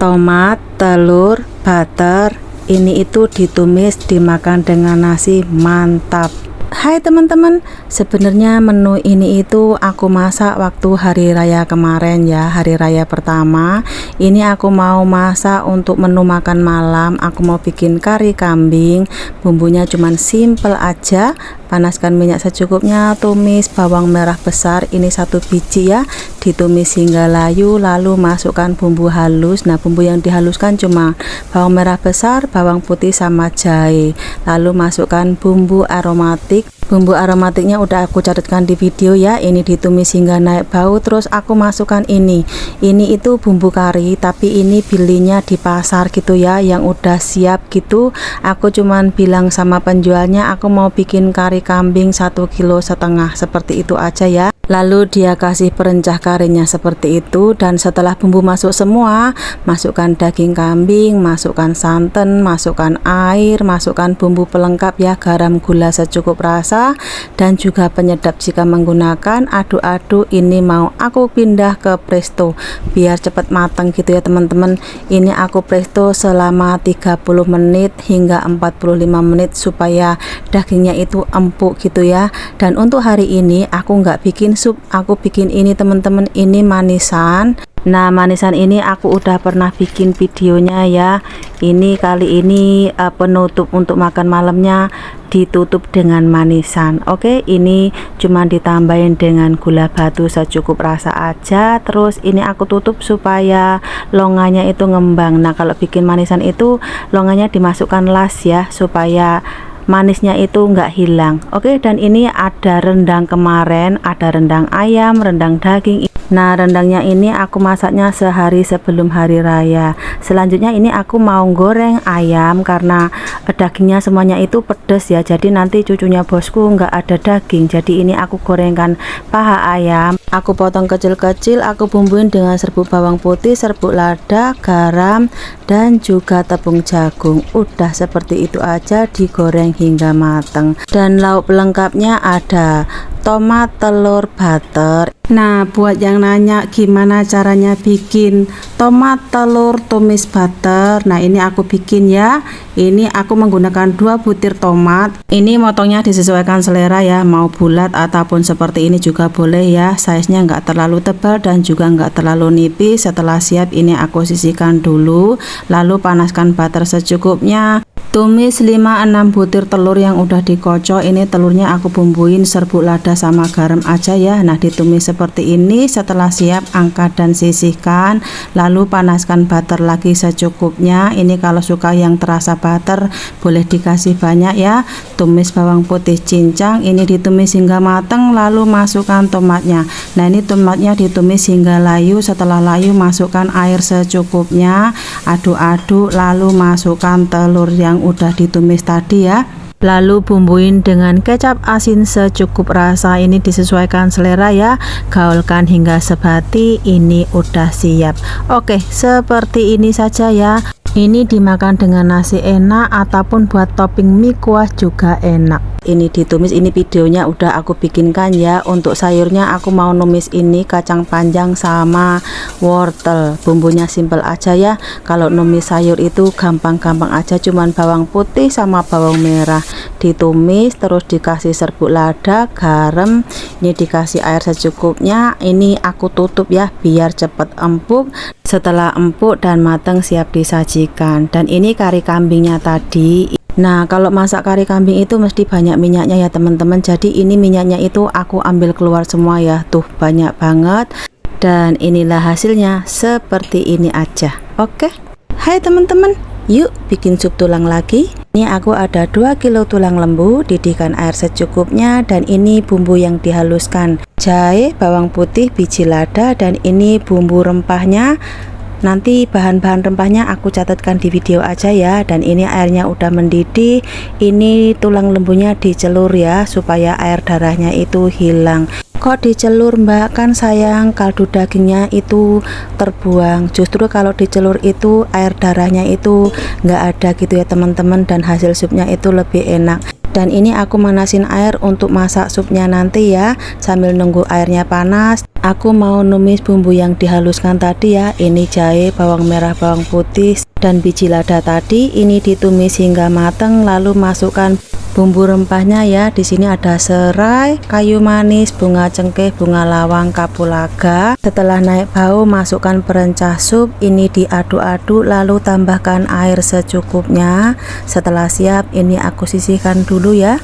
tomat, telur, butter. Ini itu ditumis dimakan dengan nasi, mantap. Hai teman-teman, sebenarnya menu ini itu aku masak waktu hari raya kemarin ya, hari raya pertama. Ini aku mau masak untuk menu makan malam. Aku mau bikin kari kambing, bumbunya cuman simple aja. Panaskan minyak secukupnya, tumis bawang merah besar, ini 1 biji ya, ditumis hingga layu, lalu masukkan bumbu halus. Nah, bumbu yang dihaluskan cuma bawang merah besar, bawang putih sama jahe. Lalu masukkan bumbu aromatik. Bumbu aromatiknya udah aku catatkan di video ya. Ini ditumis hingga naik bau. Terus aku masukkan ini itu bumbu kari, tapi ini belinya di pasar gitu ya, yang udah siap gitu. Aku cuman bilang sama penjualnya aku mau bikin kari kambing 1,5 kilo, seperti itu aja ya. Lalu dia kasih perencah karinya seperti itu. Dan setelah bumbu masuk semua, masukkan daging kambing, masukkan santan, masukkan air, masukkan bumbu pelengkap ya, garam, gula secukup rasa, dan juga penyedap jika menggunakan. Aduk-aduk. Ini mau aku pindah ke presto biar cepat matang gitu ya teman-teman. Ini aku presto selama 30 menit hingga 45 menit supaya dagingnya itu empuk gitu ya. Dan untuk hari ini aku nggak bikin sup, aku bikin ini teman-teman, ini manisan. Nah, manisan ini aku udah pernah bikin videonya ya. Ini kali ini penutup untuk makan malamnya ditutup dengan manisan. Oke, ini cuma ditambahin dengan gula batu secukup rasa aja. Terus ini aku tutup supaya longanya itu ngembang. Nah, kalau bikin manisan itu longanya dimasukkan las ya, supaya manisnya itu nggak hilang. Oke, dan ini ada rendang kemarin, ada rendang ayam, rendang daging. Nah, rendangnya ini aku masaknya sehari sebelum hari raya. Selanjutnya ini aku mau goreng ayam karena dagingnya semuanya itu pedes ya, jadi nanti cucunya bosku nggak ada daging. Jadi ini aku gorengkan paha ayam, aku potong kecil-kecil, aku bumbuin dengan serbuk bawang putih, serbuk lada, garam, dan juga tepung jagung. Udah seperti itu aja, digoreng hingga matang. Dan lauk pelengkapnya ada tomat, telur, butter. Nah, buat yang nanya gimana caranya bikin tomat, telur, tumis, butter, nah ini aku bikin ya. Ini aku menggunakan 2 butir tomat. Ini motongnya disesuaikan selera ya, mau bulat ataupun seperti ini juga boleh ya. Size-nya nggak terlalu tebal dan juga nggak terlalu nipis. Setelah siap ini aku sisihkan dulu, lalu panaskan butter secukupnya. Tumis 5-6 butir telur yang udah dikocok. Ini telurnya aku bumbuin serbuk lada sama garam aja ya. Nah, ditumis seperti ini. Setelah siap angkat dan sisihkan, lalu panaskan butter lagi secukupnya. Ini kalau suka yang terasa butter boleh dikasih banyak ya. Tumis bawang putih cincang, ini ditumis hingga matang, lalu masukkan tomatnya. Nah, ini tomatnya ditumis hingga layu. Setelah layu masukkan air secukupnya, aduk-aduk, lalu masukkan telur yang udah ditumis tadi ya. Lalu bumbuin dengan kecap asin secukup rasa, ini disesuaikan selera ya. Gaulkan hingga sebati, ini udah siap. Oke, seperti ini saja ya. Ini dimakan dengan nasi enak ataupun buat topping mie kuah juga enak. Ini ditumis, ini videonya udah aku bikinkan ya. Untuk sayurnya aku mau numis ini kacang panjang sama wortel. Bumbunya simple aja ya. Kalau numis sayur itu gampang-gampang aja, cuman bawang putih sama bawang merah ditumis, terus dikasih serbuk lada, garam, ini dikasih air secukupnya. Ini aku tutup ya biar cepet empuk. Setelah empuk dan matang siap disajikan. Dan ini kari kambingnya tadi. Nah, kalau masak kari kambing itu mesti banyak minyaknya ya teman-teman. Jadi ini minyaknya itu aku ambil keluar semua ya. Tuh, banyak banget. Dan inilah hasilnya, seperti ini aja. Oke. Hai teman-teman, yuk bikin sup tulang lagi. Ini aku ada 2 kilo tulang lembu, didihkan air secukupnya. Dan ini bumbu yang dihaluskan, jahe, bawang putih, biji lada, dan ini bumbu rempahnya. Nanti bahan-bahan rempahnya aku catatkan di video aja ya. Dan ini airnya udah mendidih. Ini tulang lembunya dicelur ya, supaya air darahnya itu hilang. Kok dicelur mbak? Kan sayang kaldu dagingnya itu terbuang. Justru kalau dicelur itu air darahnya itu nggak ada gitu ya teman-teman, dan hasil supnya itu lebih enak. Dan ini aku manasin air untuk masak supnya nanti ya. Sambil nunggu airnya panas, aku mau numis bumbu yang dihaluskan tadi ya. Ini jahe, bawang merah, bawang putih, dan biji lada tadi. Ini ditumis hingga mateng, lalu masukkan bumbu rempahnya ya. Di sini ada serai, kayu manis, bunga cengkeh, bunga lawang, kapulaga. Setelah naik bau, masukkan perencah sup. Ini diaduk-aduk, lalu tambahkan air secukupnya. Setelah siap, ini aku sisihkan dulu ya.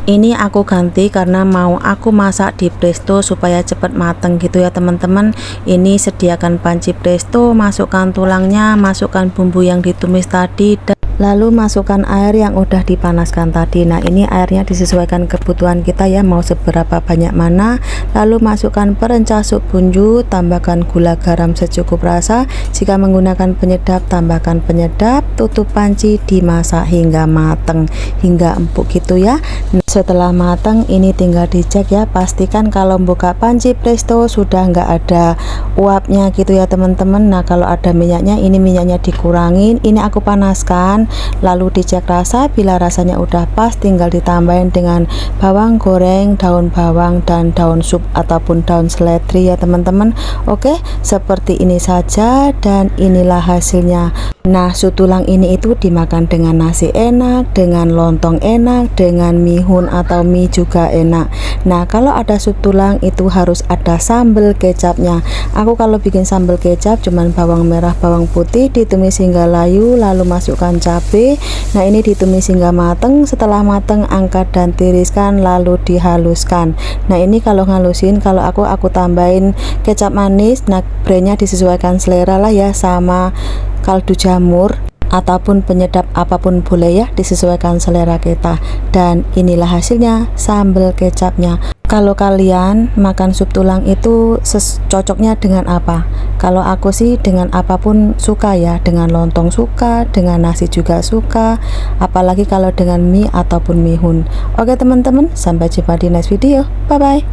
Ini aku ganti karena mau aku masak di presto supaya cepat mateng gitu ya teman-teman. Ini sediakan panci presto, masukkan tulangnya, masukkan bumbu yang ditumis tadi, dan lalu masukkan air yang udah dipanaskan tadi. Nah ini airnya disesuaikan kebutuhan kita ya, mau seberapa banyak mana. Lalu masukkan perencah sup bunju, tambahkan gula garam secukup rasa. Jika menggunakan penyedap, tambahkan penyedap, tutup panci, dimasak hingga mateng, hingga empuk gitu ya. Setelah matang, ini tinggal dicek ya, pastikan kalau buka panci presto sudah nggak ada uapnya gitu ya teman-teman. Nah kalau ada minyaknya, ini minyaknya dikurangin. Ini aku panaskan, lalu dicek rasa. Bila rasanya udah pas, tinggal ditambahin dengan bawang goreng, daun bawang, dan daun sup ataupun daun seledri ya teman-teman. Oke, seperti ini saja, dan inilah hasilnya. Nah sup tulang ini itu dimakan dengan nasi enak, dengan lontong enak, dengan mihun atau mie juga enak. Nah kalau ada sup tulang itu harus ada sambal kecapnya. Aku kalau bikin sambal kecap cuman bawang merah, bawang putih, ditumis hingga layu, lalu masukkan cabai. Nah ini ditumis hingga mateng. Setelah mateng, angkat dan tiriskan, lalu dihaluskan. Nah ini kalau ngalusin, kalau aku tambahin kecap manis. Nah brandnya disesuaikan selera lah ya, sama kaldu jamur ataupun penyedap apapun boleh ya, disesuaikan selera kita. Dan inilah hasilnya, sambal kecapnya. Kalau kalian makan sup tulang itu cocoknya dengan apa? Kalau aku sih dengan apapun suka ya, dengan lontong suka, dengan nasi juga suka, apalagi kalau dengan mie ataupun mihun. Oke teman-teman, sampai jumpa di next video. Bye bye.